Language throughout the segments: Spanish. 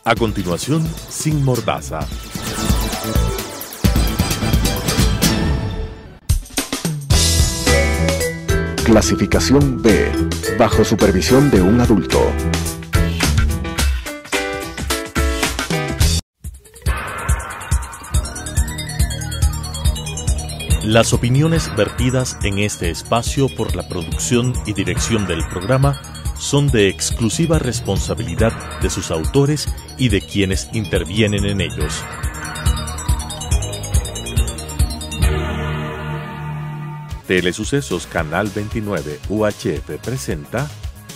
A continuación, Sin Mordaza. Clasificación B, bajo supervisión de un adulto. Las opiniones vertidas en este espacio por la producción y dirección del programa son de exclusiva responsabilidad de sus autores y de quienes intervienen en ellos. Telesucesos Canal 29 UHF presenta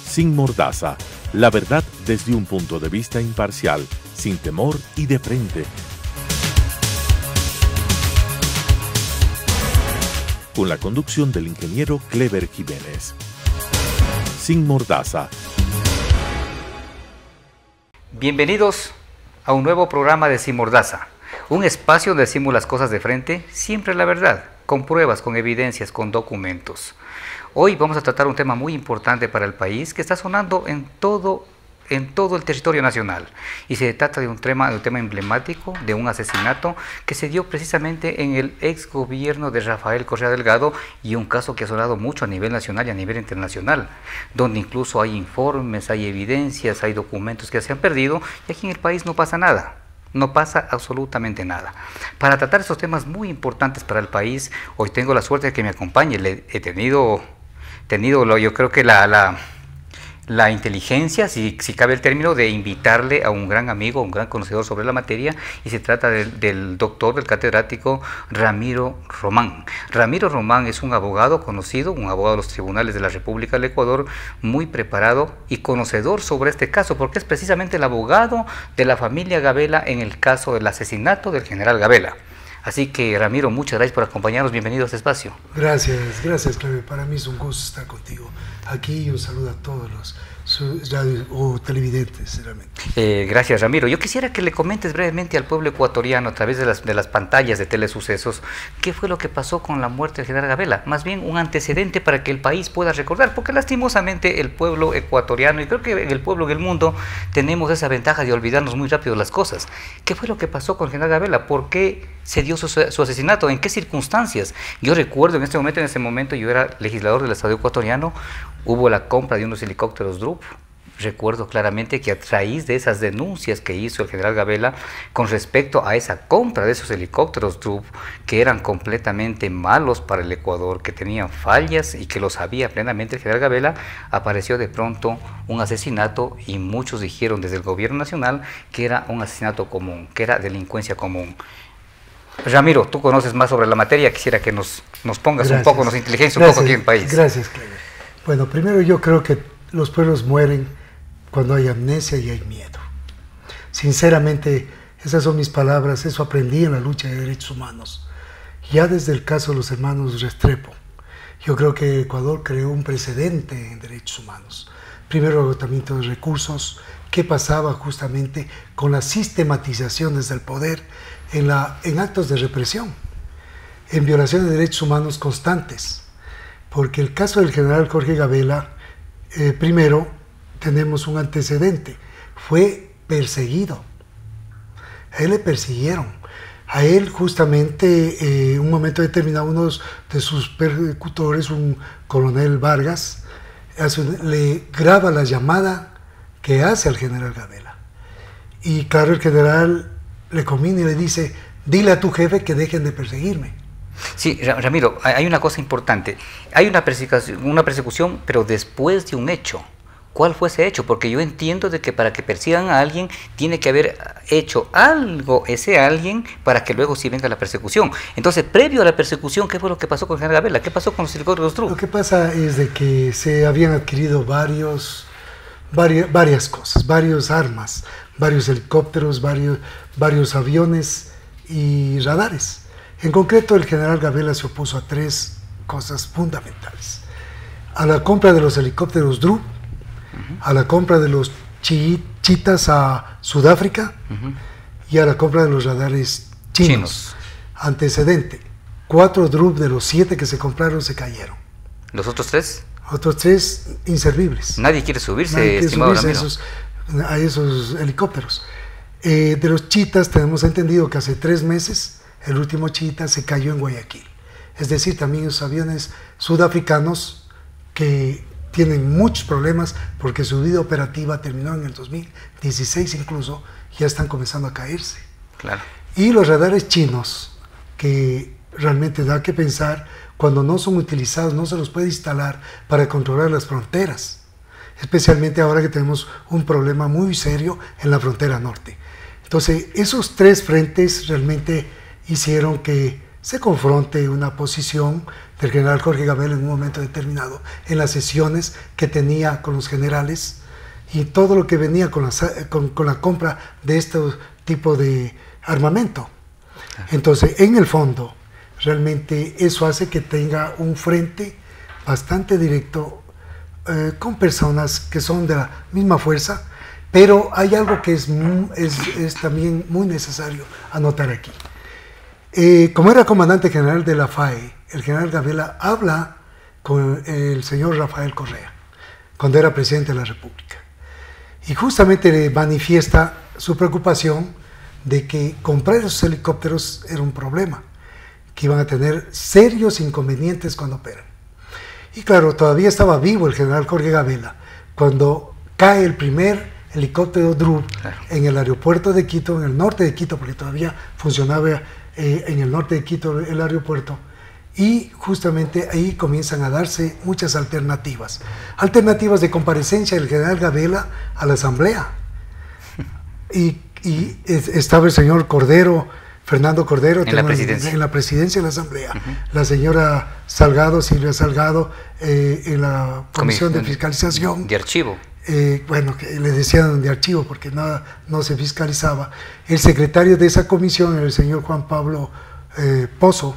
Sin Mordaza, la verdad desde un punto de vista imparcial, sin temor y de frente. Con la conducción del ingeniero Clever Jiménez. Sin Mordaza. Bienvenidos a un nuevo programa de Sin Mordaza, un espacio donde decimos las cosas de frente, siempre la verdad, con pruebas, con evidencias, con documentos. Hoy vamos a tratar un tema muy importante para el país que está sonando en todo el territorio nacional, y se trata de un tema emblemático, de un asesinato que se dio precisamente en el ex gobierno de Rafael Correa Delgado, y un caso que ha sonado mucho a nivel nacional y a nivel internacional, donde incluso hay informes, hay evidencias, hay documentos que se han perdido, y aquí en el país no pasa nada. No pasa absolutamente nada. Para tratar estos temas muy importantes para el país, hoy tengo la suerte de que me acompañe. He tenido yo creo que la inteligencia, si cabe el término, de invitarle a un gran amigo, un gran conocedor sobre la materia, y se trata del doctor, del catedrático Ramiro Román. Ramiro Román es un abogado conocido, un abogado de los tribunales de la República del Ecuador, muy preparado y conocedor sobre este caso, porque es precisamente el abogado de la familia Gabela en el caso del asesinato del general Gabela. Así que, Ramiro, muchas gracias por acompañarnos. Bienvenido a este espacio. Gracias, Clave. Para mí es un gusto estar contigo aquí, y un saludo a todos los radio o televidentes, realmente. Gracias, Ramiro. Yo quisiera que le comentes brevemente al pueblo ecuatoriano, a través de las pantallas de Telesucesos, qué fue lo que pasó con la muerte del general Gabela. Más bien un antecedente para que el país pueda recordar, porque lastimosamente el pueblo ecuatoriano, y creo que el pueblo del mundo, tenemos esa ventaja de olvidarnos muy rápido las cosas. ¿Qué fue lo que pasó con el general Gabela? ¿Por qué se dio su asesinato? ¿En qué circunstancias? Yo recuerdo en ese momento yo era legislador del Estado ecuatoriano. Hubo la compra de unos helicópteros Drup. Recuerdo claramente que a raíz de esas denuncias que hizo el general Gabela con respecto a esa compra de esos helicópteros Drup, que eran completamente malos para el Ecuador, que tenían fallas y que lo sabía plenamente el general Gabela, apareció de pronto un asesinato, y muchos dijeron desde el gobierno nacional que era un asesinato común, que era delincuencia común. Ramiro, tú conoces más sobre la materia, quisiera que nos pongas un poco, nos inteligencia un poco aquí en el país. Gracias, Clever. Bueno, primero yo creo que los pueblos mueren cuando hay amnesia y hay miedo. Sinceramente, esas son mis palabras, eso aprendí en la lucha de derechos humanos. Ya desde el caso de los hermanos Restrepo, yo creo que Ecuador creó un precedente en derechos humanos. Primero, agotamiento de recursos, qué pasaba justamente con la sistematización desde el poder en actos de represión, en violación de derechos humanos constantes. Porque el caso del general Jorge Gabela, primero tenemos un antecedente, fue perseguido, a él le persiguieron, a él justamente en un momento determinado uno de sus persecutores, un coronel Vargas, le graba la llamada que hace al general Gabela, y claro, el general le conmina y le dice: dile a tu jefe que dejen de perseguirme. Sí, Ramiro, hay una cosa importante. Hay una persecución, pero después de un hecho. ¿Cuál fue ese hecho? Porque yo entiendo de que para que persigan a alguien tiene que haber hecho algo ese alguien para que luego sí venga la persecución. Entonces, previo a la persecución, ¿qué fue lo que pasó con el general Gabela? ¿Qué pasó con los helicópteros Drup? Lo que pasa es de que se habían adquirido varias cosas, varias armas, varios helicópteros, varios aviones y radares. En concreto, el general Gabela se opuso a tres cosas fundamentales: a la compra de los helicópteros Drup, a la compra de los chitas a Sudáfrica y a la compra de los radares chinos. Antecedente: 4 Drup de los 7 que se compraron se cayeron. ¿Los otros 3? Otros 3 inservibles. Nadie quiere subirse, estimado Ramiro. A esos helicópteros. De los chiitas tenemos entendido que hace 3 meses el último chiita se cayó en Guayaquil. Es decir, también los aviones sudafricanos que tienen muchos problemas porque su vida operativa terminó en el 2016 incluso, ya están comenzando a caerse. Claro. Y los radares chinos, que realmente da que pensar, cuando no son utilizados no se los puede instalar para controlar las fronteras, especialmente ahora que tenemos un problema muy serio en la frontera norte. Entonces, esos 3 frentes realmente hicieron que se confronte una posición del general Jorge Gabela en un momento determinado, en las sesiones que tenía con los generales y todo lo que venía con la compra de este tipo de armamento. Entonces, en el fondo, realmente eso hace que tenga un frente bastante directo con personas que son de la misma fuerza, pero hay algo que es también muy necesario anotar aquí. Como era comandante general de la FAE, el general Gabela habla con el señor Rafael Correa, cuando era presidente de la República, y justamente le manifiesta su preocupación de que comprar esos helicópteros era un problema, que iban a tener serios inconvenientes cuando operan. Y claro, todavía estaba vivo el general Jorge Gabela cuando cae el primer helicóptero DRU en el aeropuerto de Quito, en el norte de Quito, porque todavía funcionaba en el norte de Quito el aeropuerto, y justamente ahí comienzan a darse muchas alternativas de comparecencia del general Gabela a la asamblea, y estaba el señor Cordero, Fernando Cordero, en la presidencia de la asamblea, la señora Salgado, Silvia Salgado, en la comisión de fiscalización de archivo. Bueno, que le decían de archivo porque nada no se fiscalizaba. El secretario de esa comisión era el señor Juan Pablo Pozo,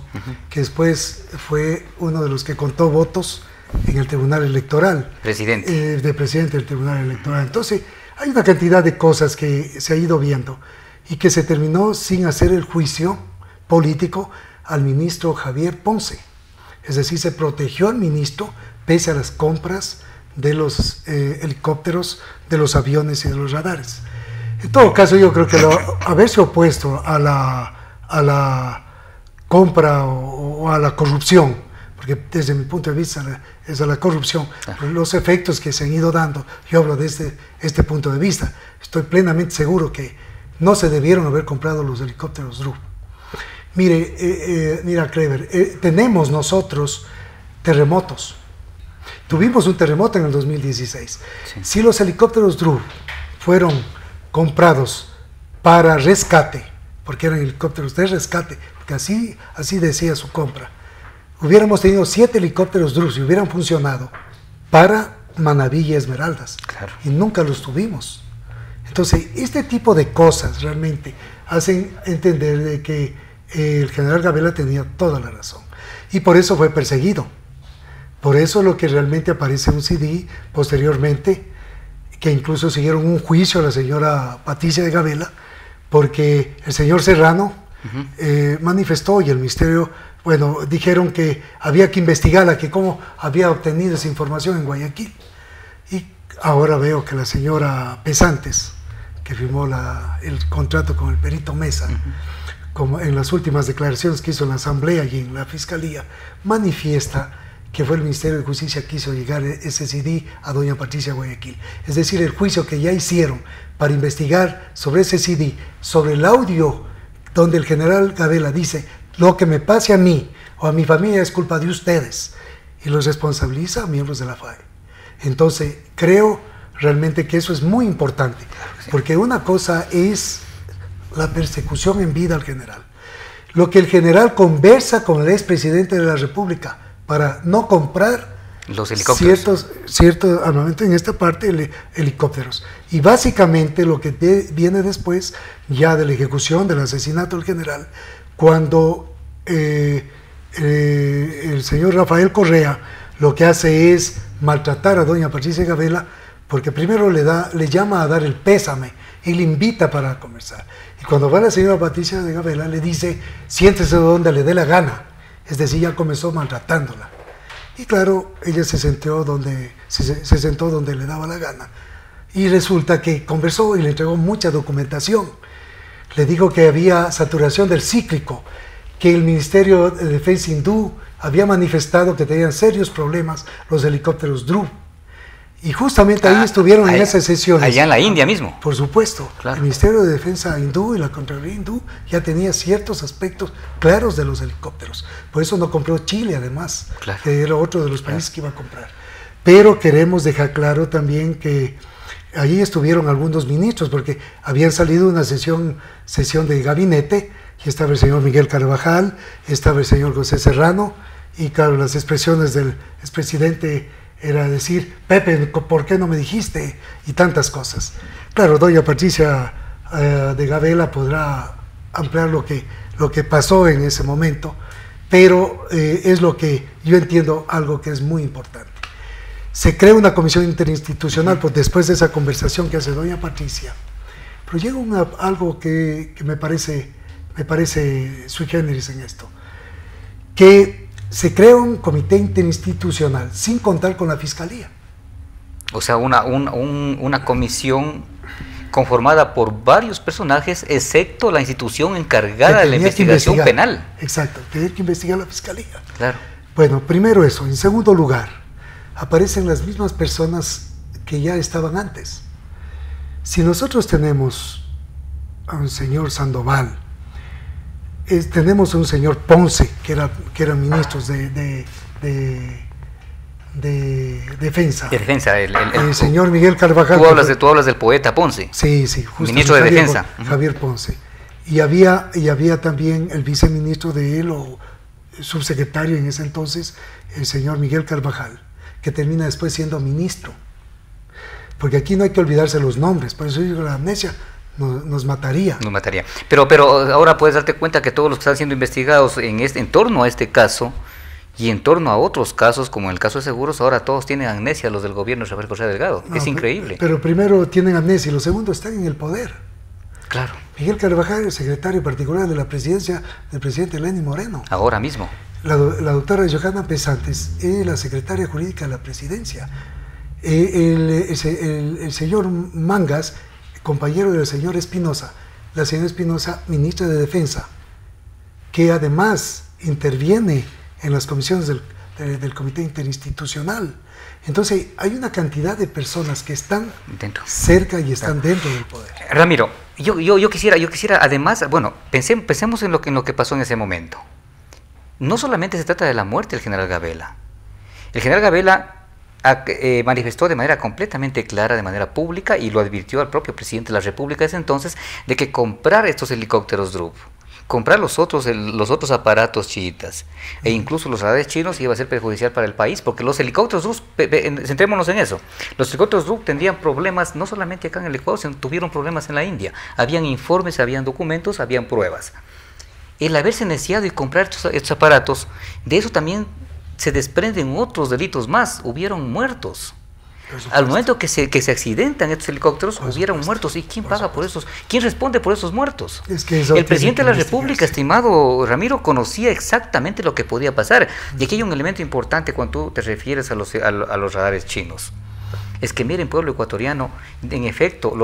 que después fue uno de los que contó votos en el Tribunal Electoral. Presidente. De presidente del Tribunal Electoral. Entonces, hay una cantidad de cosas que se ha ido viendo y que se terminó sin hacer el juicio político al ministro Javier Ponce. Es decir, se protegió al ministro pese a las compras de los helicópteros, de los aviones y de los radares. En todo caso, yo creo que haberse opuesto a la compra o a la corrupción, porque desde mi punto de vista es a la corrupción, los efectos que se han ido dando, yo hablo desde este punto de vista, estoy plenamente seguro que no se debieron haber comprado los helicópteros DRU. Mira, Kleber, tenemos nosotros terremotos. Tuvimos un terremoto en el 2016. Sí. Si los helicópteros DRU fueron comprados para rescate, porque eran helicópteros de rescate, porque así decía su compra, hubiéramos tenido 7 helicópteros DRU si hubieran funcionado para Manabí y Esmeraldas. Claro. Y nunca los tuvimos. Entonces, este tipo de cosas realmente hacen entender de que el general Gabela tenía toda la razón. Y por eso fue perseguido. Por eso lo que realmente aparece en un CD posteriormente, que incluso siguieron un juicio a la señora Patricia de Gabela, porque el señor Serrano manifestó y el ministerio, bueno, dijeron que había que investigarla, que cómo había obtenido esa información en Guayaquil. Y ahora veo que la señora Pesantes, que firmó el contrato con el perito Mesa, como en las últimas declaraciones que hizo en la asamblea y en la fiscalía, manifiesta que fue el Ministerio de Justicia que quiso llegar ese CD a doña Patricia Guayaquil. Es decir, el juicio que ya hicieron para investigar sobre ese CD, sobre el audio donde el general Gabela dice, lo que me pase a mí o a mi familia es culpa de ustedes, y los responsabiliza a miembros de la FAE. Entonces, creo realmente que eso es muy importante, porque una cosa es la persecución en vida al general. Lo que el general conversa con el expresidente de la República para no comprar los helicópteros, ciertos armamentos, en esta parte helicópteros. Y básicamente lo que viene después ya de la ejecución del asesinato del general, cuando el señor Rafael Correa lo que hace es maltratar a doña Patricia Gabela, porque primero le llama a dar el pésame y le invita para conversar. Y cuando va la señora Patricia de Gabela le dice, siéntese donde le dé la gana. Es decir, ya comenzó maltratándola. Y claro, ella se sentó donde le daba la gana. Y resulta que conversó y le entregó mucha documentación. Le dijo que había saturación del cíclico, que el Ministerio de Defensa hindú había manifestado que tenían serios problemas los helicópteros Dhruv. Y justamente ahí estuvieron en esas sesiones. Allá en la India mismo. Por supuesto. Claro. El Ministerio de Defensa hindú y la Contraloría hindú ya tenía ciertos aspectos claros de los helicópteros. Por eso no compró Chile, además, claro, que era otro de los países que iba a comprar. Pero queremos dejar claro también que allí estuvieron algunos ministros, porque habían salido una sesión de gabinete, y estaba el señor Miguel Carvajal, estaba el señor José Serrano, y claro, las expresiones del expresidente era decir, Pepe, ¿por qué no me dijiste? Y tantas cosas. Claro, doña Patricia de Gabela podrá ampliar lo que pasó en ese momento, pero es lo que yo entiendo, algo que es muy importante. Se crea una comisión interinstitucional pues, después de esa conversación que hace doña Patricia, pero llega algo que me parece sui generis en esto, que se crea un comité interinstitucional sin contar con la Fiscalía. O sea, una comisión conformada por varios personajes, excepto la institución encargada de la investigación penal. Exacto, tenía que investigar la Fiscalía. Claro. Bueno, primero eso. En segundo lugar, aparecen las mismas personas que ya estaban antes. Si nosotros tenemos a un señor Sandoval, tenemos a un señor Ponce, que eran ministros de defensa. De defensa, el señor Miguel Carvajal. Tú hablas del poeta Ponce. Sí, justo. Ministro de Defensa. Javier Ponce. Y había también el viceministro de él, o subsecretario en ese entonces, el señor Miguel Carvajal, que termina después siendo ministro. Porque aquí no hay que olvidarse los nombres, por eso digo, la amnesia nos mataría. Nos mataría. Pero ahora puedes darte cuenta que todos los que están siendo investigados en torno a este caso y en torno a otros casos, como en el caso de seguros, ahora todos tienen amnesia, los del gobierno de Rafael Correa Delgado. Es increíble. Pero primero tienen amnesia y los segundos están en el poder. Claro. Miguel Carvajal, el secretario particular de la presidencia del presidente Lenín Moreno. Ahora mismo. La doctora Johanna Pesantes es la secretaria jurídica de la presidencia. El señor Mangas, compañero del señor Espinosa, la señora Espinosa, ministra de Defensa, que además interviene en las comisiones del Comité Interinstitucional. Entonces hay una cantidad de personas que están cerca y están dentro del poder. Ramiro, yo quisiera además, bueno, pensemos en lo que pasó en ese momento. No solamente se trata de la muerte del general Gabela. El general Gabela manifestó de manera completamente clara, de manera pública, y lo advirtió al propio presidente de la República de ese entonces, de que comprar estos helicópteros Dhruv, comprar los otros aparatos chiitas, e incluso los radares chinos, iba a ser perjudicial para el país, porque los helicópteros Dhruv, centrémonos en eso, los helicópteros Dhruv tendrían problemas, no solamente acá en el Ecuador, sino tuvieron problemas en la India. Habían informes, habían documentos, habían pruebas. El haberse neciado y comprar estos aparatos, de eso también se desprenden otros delitos más. Hubieron muertos. Al momento que se accidentan estos helicópteros, hubieron muertos. ¿Y quién paga por esos? ¿Quién responde por esos muertos? El presidente de la República, estimado Ramiro, conocía exactamente lo que podía pasar. Y aquí hay un elemento importante cuando tú te refieres a los radares chinos. Es que miren, pueblo ecuatoriano, en efecto,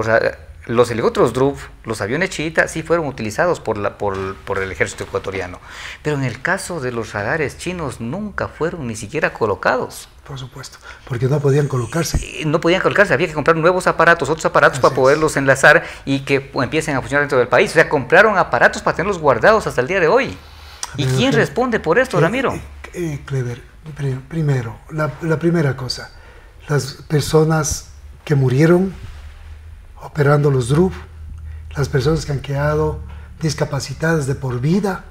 los helicópteros Dhruv, los aviones chiitas, sí fueron utilizados por el ejército ecuatoriano. Pero en el caso de los radares chinos nunca fueron ni siquiera colocados. Por supuesto, porque no podían colocarse. No podían colocarse, había que comprar nuevos aparatos, otros aparatos para poderlos enlazar y que empiecen a funcionar dentro del país. O sea, compraron aparatos para tenerlos guardados hasta el día de hoy. ¿Y quién responde por esto, Ramiro? Clever, primero, la primera cosa, las personas que murieron operando los Dhruv, las personas que han quedado discapacitadas de por vida,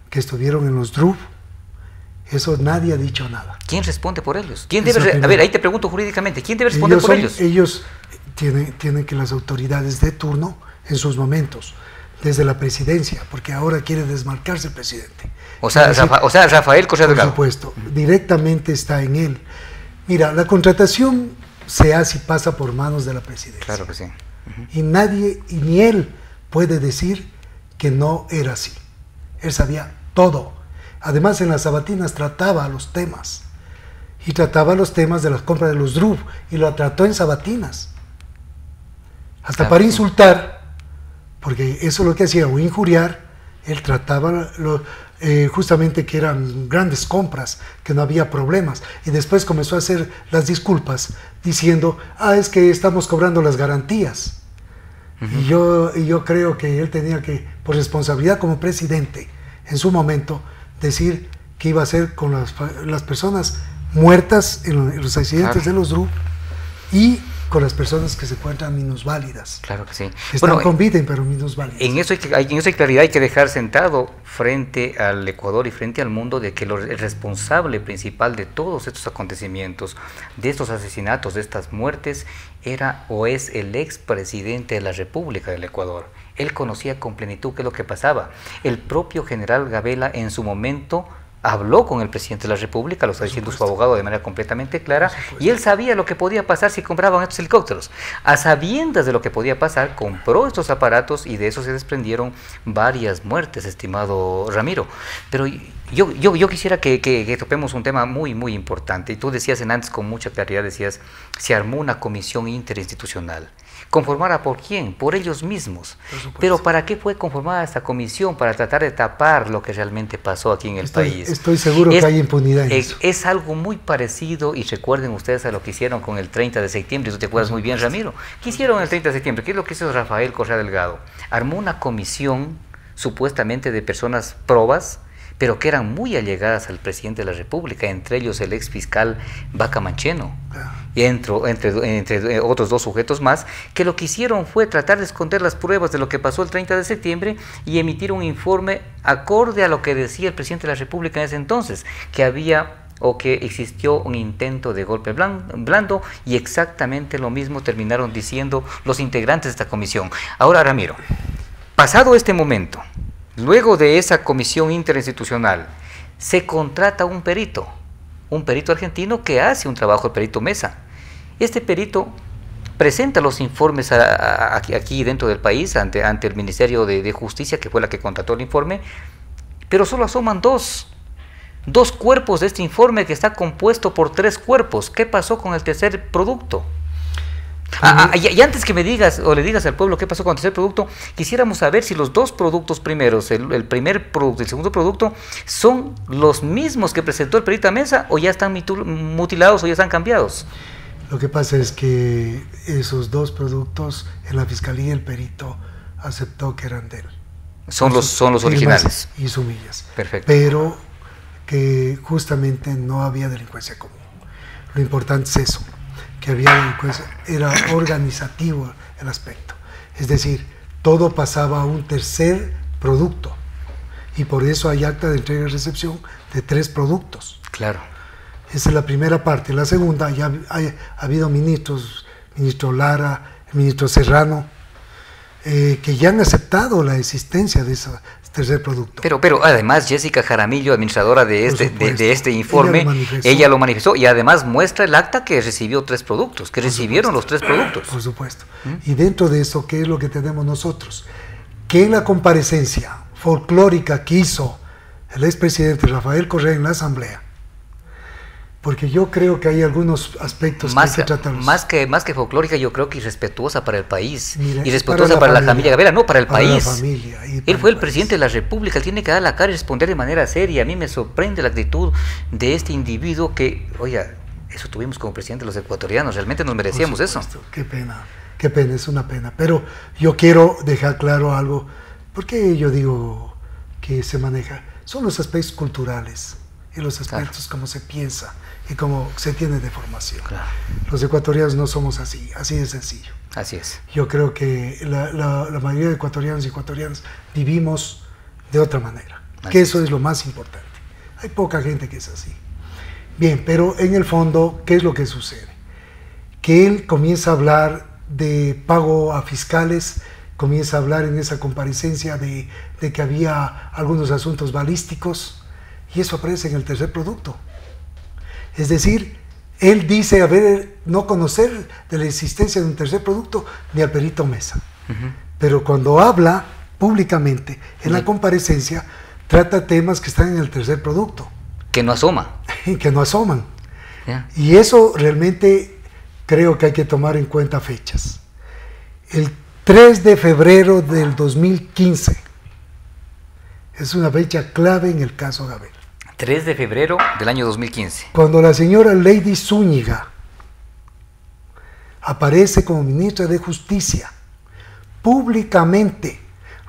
que estuvieron en los Dhruv, eso nadie ha dicho nada. ¿Quién responde por ellos? ¿Quién debe, a ver, ahí te pregunto jurídicamente, ¿quién debe responder por ellos? Ellos tienen que las autoridades de turno, en sus momentos, desde la presidencia, porque ahora quiere desmarcarse el presidente. O sea, Rafael Correa Delgado. Por supuesto, directamente está en él. Mira, la contratación se hace y pasa por manos de la presidencia. Claro que sí. Y nadie, y ni él puede decir que no era así. Él sabía todo. Además, en las sabatinas trataba los temas. Y trataba los temas de las compras de los Dhruv. Y lo trató en sabatinas. hasta claro, para insultar, porque eso es lo que hacía, o injuriar. Él trataba justamente que eran grandes compras, que no había problemas, y después comenzó a hacer las disculpas diciendo, es que estamos cobrando las garantías. Y yo creo que él tenía que, por responsabilidad como presidente, en su momento, decir qué iba a hacer con las personas muertas en los accidentes de los DRU y con las personas que se encuentran minusválidas. Claro que sí. Que están con vida, pero minusválidas. En eso hay claridad, hay que dejar sentado frente al Ecuador y frente al mundo de que el responsable principal de todos estos acontecimientos, de estos asesinatos, de estas muertes, era o es el expresidente de la República del Ecuador. Él conocía con plenitud qué es lo que pasaba. El propio general Gabela en su momento habló con el presidente de la República, lo está diciendo su abogado de manera completamente clara, y él sabía lo que podía pasar si compraban estos helicópteros. A sabiendas de lo que podía pasar, compró estos aparatos y de eso se desprendieron varias muertes, estimado Ramiro. Pero yo quisiera que topemos un tema muy, muy importante, y tú decías antes con mucha claridad, decías, se armó una comisión interinstitucional. ¿Conformada por quién? Por ellos mismos. Pero ¿para qué fue conformada esta comisión? Para tratar de tapar lo que realmente pasó aquí en el país. Estoy seguro que hay impunidad en eso. Es algo muy parecido, y recuerden ustedes a lo que hicieron con el 30 de septiembre, tú te acuerdas muy bien, Ramiro. ¿Qué hicieron el 30 de septiembre? ¿Qué es lo que hizo Rafael Correa Delgado? Armó una comisión supuestamente de personas probas, pero que eran muy allegadas al presidente de la República, entre ellos el ex fiscal Vaca Mancheno, y entre otros dos sujetos más, que lo que hicieron fue tratar de esconder las pruebas de lo que pasó el 30 de septiembre y emitir un informe acorde a lo que decía el presidente de la República en ese entonces, que había o que existió un intento de golpe blando, y exactamente lo mismo terminaron diciendo los integrantes de esta comisión. Ahora, Ramiro, pasado este momento, luego de esa comisión interinstitucional, se contrata un perito argentino que hace un trabajo, el perito Mesa. Este perito presenta los informes aquí dentro del país, ante el Ministerio de Justicia, que fue la que contrató el informe, pero solo asoman dos cuerpos de este informe, que está compuesto por 3 cuerpos. ¿Qué pasó con el tercer producto? Y antes que me digas o le digas al pueblo qué pasó con el tercer producto, quisiéramos saber si los 2 productos primeros, el primer producto y el segundo producto, son los mismos que presentó el perito Mesa, o ya están mutilados o ya están cambiados. Lo que pasa es que esos 2 productos, en la fiscalía el perito aceptó que eran de él. Son los originales. Y Sumillas. Perfecto. Pero que justamente no había delincuencia común. Lo importante es eso, que había delincuencia, era organizativo el aspecto. Es decir, todo pasaba a un tercer producto. Y por eso hay acta de entrega y recepción de 3 productos. Claro. Esa es la primera parte. La segunda, ya ha habido ministros, ministro Lara, el ministro Serrano, que ya han aceptado la existencia de ese tercer producto. Pero además Jessica Jaramillo, administradora de este informe, ella lo manifestó, y además muestra el acta que recibió 3 productos, que recibieron los 3 productos. Por supuesto. Y dentro de eso, ¿qué es lo que tenemos nosotros? Que en la comparecencia folclórica que hizo el expresidente Rafael Correa en la Asamblea, porque yo creo que hay algunos aspectos que hay que tratarlos. Más que folclórica, yo creo que irrespetuosa para el país. Mira, irrespetuosa para la familia Gabela, no, para el país. La familia él fue el presidente de la República, él tiene que dar la cara y responder de manera seria. A mí me sorprende la actitud de este individuo que, oiga, eso tuvimos como presidente los ecuatorianos, realmente nos merecíamos eso. Qué pena, es una pena. Pero yo quiero dejar claro algo, porque yo digo que se maneja, son los aspectos culturales y los aspectos como se piensa y como se tiene de formación. Claro. Los ecuatorianos no somos así de sencillo. Así es. Yo creo que la mayoría de ecuatorianos y ecuatorianas vivimos de otra manera, que eso es lo más importante. Hay poca gente que es así. Bien, pero en el fondo, ¿qué es lo que sucede? Que él comienza a hablar de pago a fiscales, comienza a hablar en esa comparecencia de que había algunos asuntos balísticos, y eso aparece en el tercer producto. Es decir, él dice no conocer de la existencia de un tercer producto ni al perito Mesa. Pero cuando habla públicamente en la comparecencia, trata temas que están en el tercer producto. Que no asoma. Que no asoman. Y eso realmente creo que hay que tomar en cuenta fechas. El 3 de febrero del 2015 es una fecha clave en el caso Gabela. 3 de febrero del año 2015. Cuando la señora Lady Zúñiga aparece como ministra de Justicia, públicamente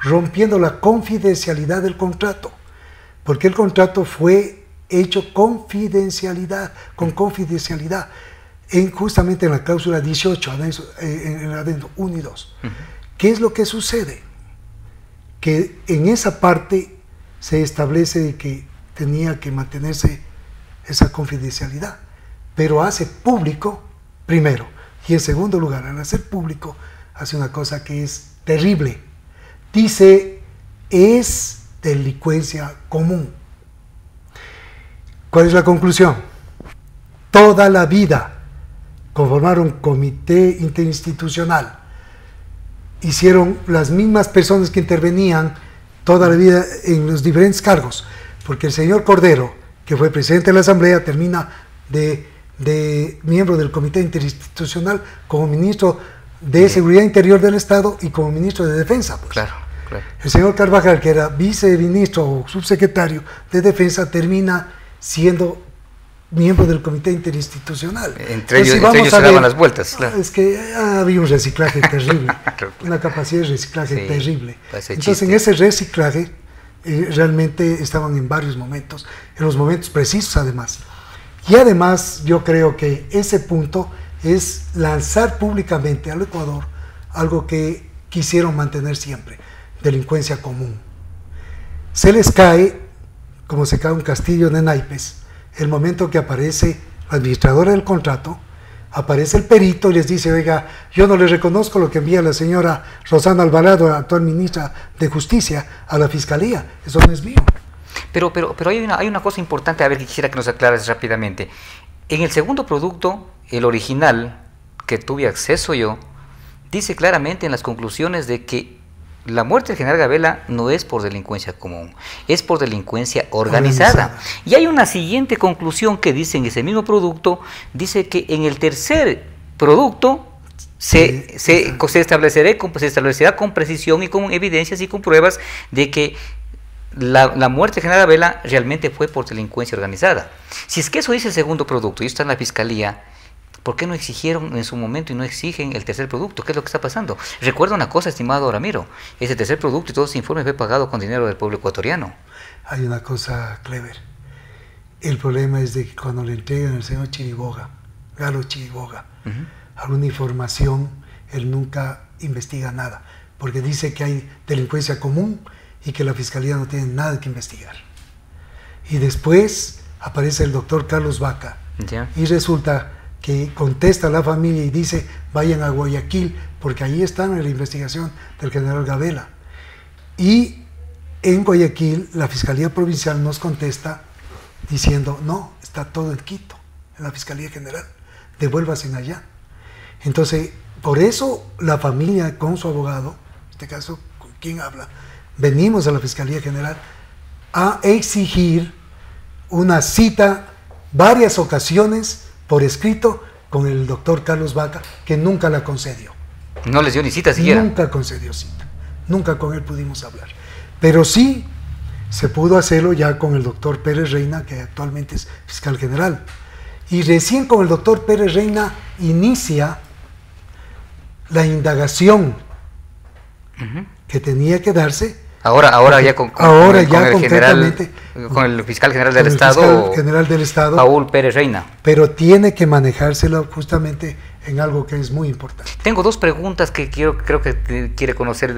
rompiendo la confidencialidad del contrato, porque el contrato fue hecho con confidencialidad, justamente en la cláusula 18, en el adendo 1 y 2. ¿Qué es lo que sucede? Que en esa parte se establece que tenía que mantenerse esa confidencialidad, pero hace público primero, y en segundo lugar, al hacer público, hace una cosa que es terrible. Dice, es delincuencia común. ¿Cuál es la conclusión? Toda la vida conformaron comité interinstitucional, hicieron las mismas personas que intervenían toda la vida en los diferentes cargos, porque el señor Cordero, que fue presidente de la Asamblea, termina de miembro del comité interinstitucional como ministro de Seguridad Interior del Estado y como ministro de Defensa. Pues. Claro, claro. El señor Carvajal, que era viceministro o subsecretario de Defensa, termina siendo miembro del comité interinstitucional. Entre ellos se daban las vueltas. Claro. Es que había un reciclaje terrible, una capacidad de reciclaje terrible. Entonces, en ese reciclaje realmente estaban en varios momentos, en los momentos precisos además. Y además yo creo que ese punto es lanzar públicamente al Ecuador algo que quisieron mantener siempre, delincuencia común. Se les cae, como se cae un castillo de naipes, el momento que aparece la administradora del contrato, aparece el perito y les dice, oiga, yo no le reconozco lo que envía la señora Rosana Alvarado, actual ministra de Justicia, a la Fiscalía, eso no es mío. Pero hay una cosa importante, a ver, que quisiera que nos aclares rápidamente. En el segundo producto, el original, que tuve acceso yo, dice claramente en las conclusiones de que la muerte del general Gabela no es por delincuencia común, es por delincuencia organizada. Y hay una siguiente conclusión que dice en ese mismo producto, dice que en el tercer producto se establecerá con precisión y con evidencias y con pruebas de que la muerte del general Gabela realmente fue por delincuencia organizada. Si es que eso dice el segundo producto y está en la Fiscalía, ¿por qué no exigieron en su momento y no exigen el tercer producto? ¿Qué es lo que está pasando? Recuerda una cosa, estimado Ramiro, ese tercer producto y todo ese informe fue pagado con dinero del pueblo ecuatoriano. Hay una cosa clever. El problema es de que cuando le entregan al señor Chiriboga, Galo Chiriboga, alguna información, él nunca investiga nada, porque dice que hay delincuencia común y que la Fiscalía no tiene nada que investigar. Y después aparece el doctor Carlos Vaca, y resulta que contesta a la familia y dice, vayan a Guayaquil, porque ahí están en la investigación del general Gabela. Y en Guayaquil, la Fiscalía Provincial nos contesta diciendo, no, está todo en Quito, en la Fiscalía General, devuélvase allá. Entonces, por eso la familia con su abogado, en este caso, ¿con quién habla? Venimos a la Fiscalía General a exigir una cita, varias ocasiones, por escrito, con el doctor Carlos Vaca, que nunca la concedió. ¿No les dio ni cita siquiera? Nunca concedió cita, nunca con él pudimos hablar. Pero sí se pudo hacerlo ya con el doctor Pérez Reina, que actualmente es fiscal general. Y recién con el doctor Pérez Reina inicia la indagación que tenía que darse. Ahora ya con el fiscal general del Estado, Paul Pérez Reina. Pero tiene que manejárselo justamente en algo que es muy importante. Tengo dos preguntas que creo que quiere conocer,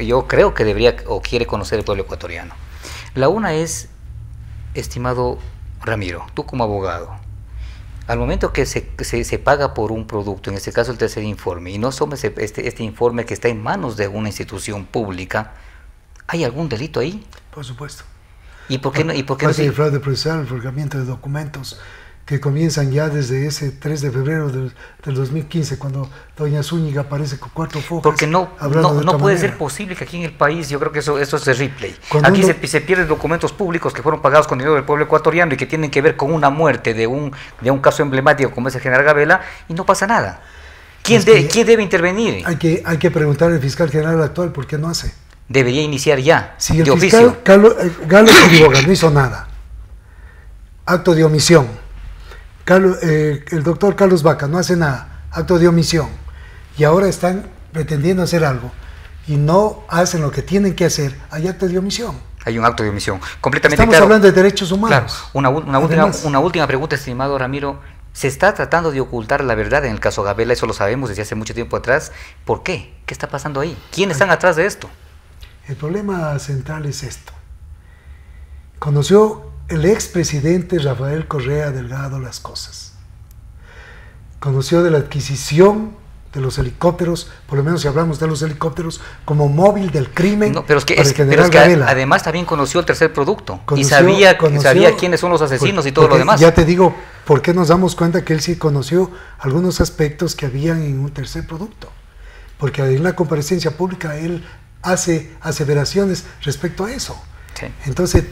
yo creo que debería o quiere conocer el pueblo ecuatoriano. La una es, estimado Ramiro, tú como abogado, al momento que se paga por un producto, en este caso el tercer informe, y no somos este informe que está en manos de una institución pública, ¿hay algún delito ahí? Por supuesto. ¿Y por qué no? El fraude procesal, el forjamiento de documentos, que comienzan ya desde ese 3 de febrero del 2015, cuando doña Zúñiga aparece con 4 fojas. Porque no puede ser posible que aquí en el país, yo creo que eso es de replay. Aquí se pierden documentos públicos que fueron pagados con dinero del pueblo ecuatoriano y que tienen que ver con una muerte de un caso emblemático como es el general Gabela, y no pasa nada. ¿Quién debe intervenir? Hay que preguntar al fiscal general actual por qué no hace. Debería iniciar ya, Si el de fiscal oficio. Galo Quiroga no hizo nada, acto de omisión. El doctor Carlos Vaca no hace nada, acto de omisión. Y ahora están pretendiendo hacer algo y no hacen lo que tienen que hacer, hay acto de omisión. Hay un acto de omisión. Completamente Estamos claro. hablando de derechos humanos. Claro. Además, Una última pregunta, estimado Ramiro. ¿Se está tratando de ocultar la verdad en el caso Gabela? Eso lo sabemos desde hace mucho tiempo atrás. ¿Por qué? ¿Qué está pasando ahí? ¿Quiénes están atrás de esto? el problema central es esto. Conoció el expresidente Rafael Correa Delgado las cosas. Conoció de la adquisición de los helicópteros, por lo menos si hablamos de los helicópteros, como móvil del crimen. No, pero es que, para el general Gabela. Además también conoció el tercer producto Conoció, y sabía quiénes son los asesinos y todo lo demás. Ya te digo, ¿por qué nos damos cuenta que él sí conoció algunos aspectos que habían en un tercer producto? Porque en la comparecencia pública él hace aseveraciones respecto a eso. Sí. Entonces,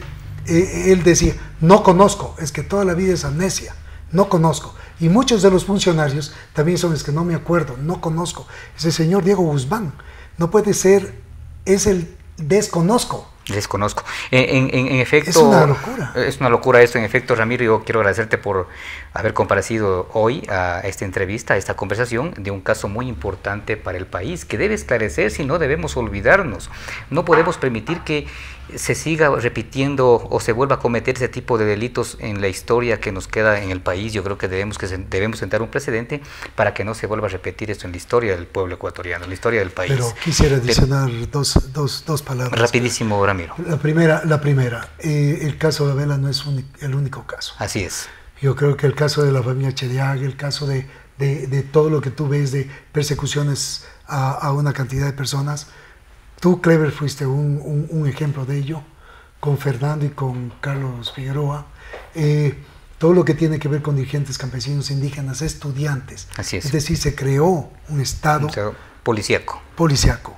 él decía, no conozco, es que toda la vida es amnesia, no conozco. Y muchos de los funcionarios también son, es que no me acuerdo, no conozco. Ese señor Diego Guzmán, no puede ser, es el desconozco. Desconozco. En efecto... Es una locura. Es una locura esto, en efecto, Ramiro. Yo quiero agradecerte por haber comparecido hoy a esta entrevista, a esta conversación de un caso muy importante para el país, que debe esclarecerse y no debemos olvidarnos. No podemos permitir que se siga repitiendo o se vuelva a cometer ese tipo de delitos en la historia que nos queda en el país. Yo creo que debemos sentar un precedente para que no se vuelva a repetir esto en la historia del pueblo ecuatoriano, en la historia del país. Pero quisiera adicionar dos palabras. Rapidísimo, Ramiro. La primera, el caso de Gabela no es el único caso. Así es. Yo creo que el caso de la familia Chediag, el caso de todo lo que tú ves de persecuciones a una cantidad de personas, tú, Clever, fuiste un ejemplo de ello, con Fernando y con Carlos Figueroa. Todo lo que tiene que ver con dirigentes campesinos, indígenas, estudiantes. Así es. Es decir, se creó un Estado policíaco.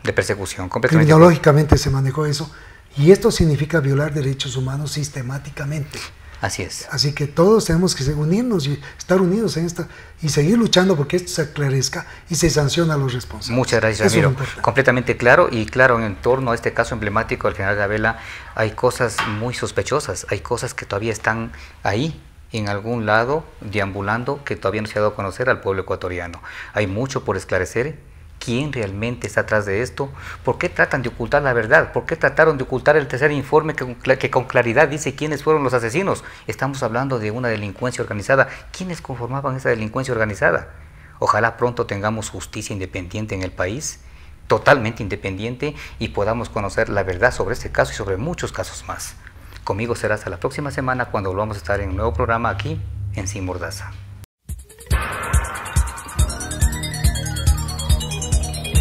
De persecución, completamente. Criminológicamente se manejó eso. Y esto significa violar derechos humanos sistemáticamente. Así es. Así que todos tenemos que unirnos y estar unidos en esta y seguir luchando porque esto se aclarezca y se sanciona a los responsables. Muchas gracias, Ramiro. Completamente claro, y claro, en torno a este caso emblemático del general Gabela hay cosas muy sospechosas, hay cosas que todavía están ahí, en algún lado, deambulando, que todavía no se ha dado a conocer al pueblo ecuatoriano. Hay mucho por esclarecer. ¿Quién realmente está atrás de esto? ¿Por qué tratan de ocultar la verdad? ¿Por qué trataron de ocultar el tercer informe que con claridad dice quiénes fueron los asesinos? Estamos hablando de una delincuencia organizada. ¿Quiénes conformaban esa delincuencia organizada? Ojalá pronto tengamos justicia independiente en el país, totalmente independiente, y podamos conocer la verdad sobre este caso y sobre muchos casos más. Conmigo será hasta la próxima semana cuando volvamos a estar en un nuevo programa aquí en Sin Mordaza.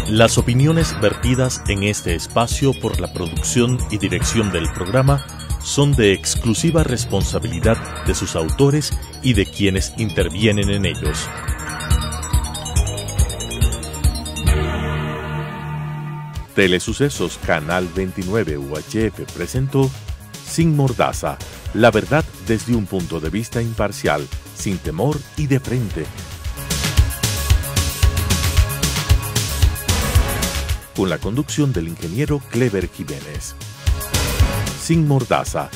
Las opiniones vertidas en este espacio por la producción y dirección del programa son de exclusiva responsabilidad de sus autores y de quienes intervienen en ellos. Telesucesos Canal 29 UHF presentó Sin Mordaza, la verdad desde un punto de vista imparcial, sin temor y de frente. Con la conducción del ingeniero Clever Jiménez. Sin Mordaza.